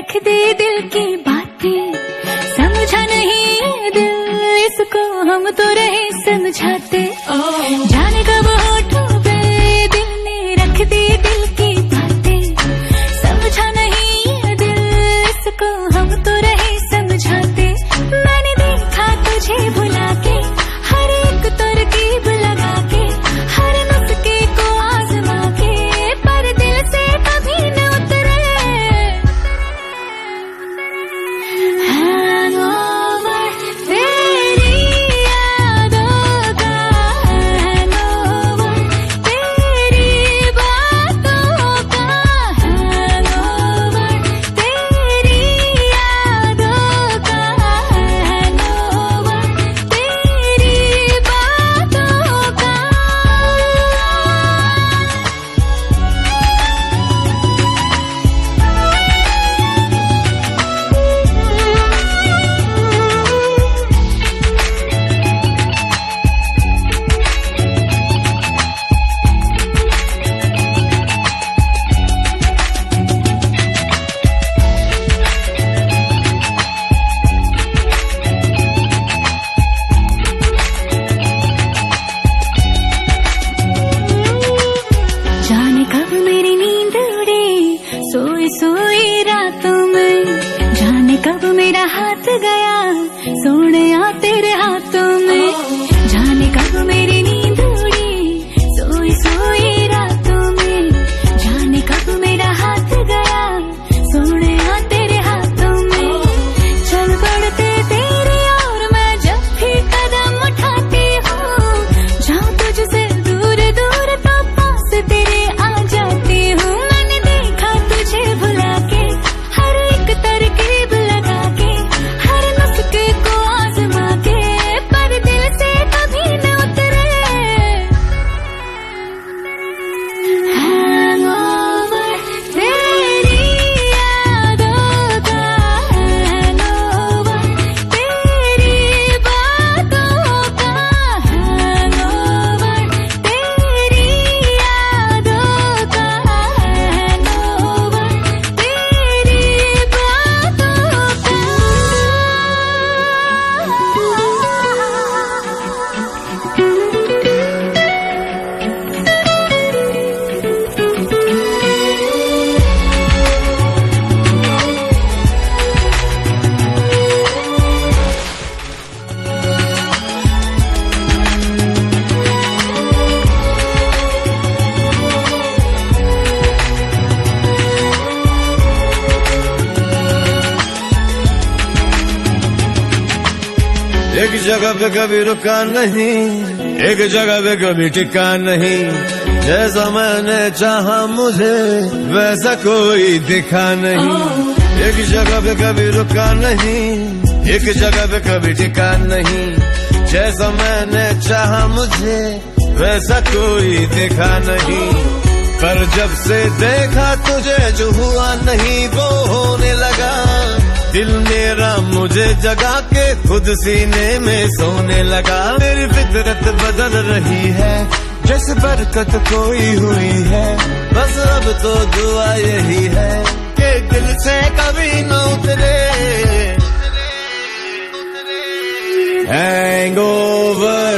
रख दी दिल की बातें, समझा नहीं ये दिल इसको हम तो रहे समझाते। जाने कब होठों पे दिल ने रख दी दिल की बातें, समझा नहीं ये दिल इसको हम तो रहे समझाते। मैंने देखा तुझे भुला के, हर एक तरकीब लगा के, हर नुस्खे को आजमा के, पर दिल से कभी न उतरे। हैंगओवर तेरी यादों का, हैंगओवर तेरी बातों का, हैंगओवर तेरी यादों का, हैंगओवर तेरी बातों का। जाने कब मेरी नींद उड़ी सोई सोई रातों में, जाने कब मेरा हाथ गया सोने तेरे हाथों में। जाने कब मेरी नींद उड़ी सोई सोई रातों में, जाने कब मेरा हाथ गया सोने तेरे हाथों में। चल बढ़ते तेरी ओर मैं जब भी कदम उठाती हूँ, जाऊँ तुझसे दूर दूर तो पास तेरे आ जाती हूँ। मैंने देखा तुझे भुला के, हर एक तरकीब लगा के, हर नुस्खे को आजमा के, पर दिल से कभी न उतरे। हैंगओवर तेरी यादों का, हैंगओवर तेरी बातों का, हैंगओवर तेरी यादों का, हैंगओवर तेरी बातों का। एक जगह पे कभी रुका नहीं, एक जगह पे कभी टिका नहीं, जैसा मैंने चाहा मुझे वैसा कोई दिखा नहीं। एक जगह पे कभी रुका नहीं, एक जगह पे कभी टिका नहीं, जैसा मैंने चाहा मुझे वैसा कोई दिखा नहीं। पर जब से देखा तुझे जो हुआ नहीं वो होने लगा, दिल मेरा मुझे जगा के खुद सीने में सोने लगा। मेरी फितरत बदल रही है जैसे बरकत कोई हुई है, बस अब तो दुआ यही है कि दिल से कभी न उतरे। हैंगओवर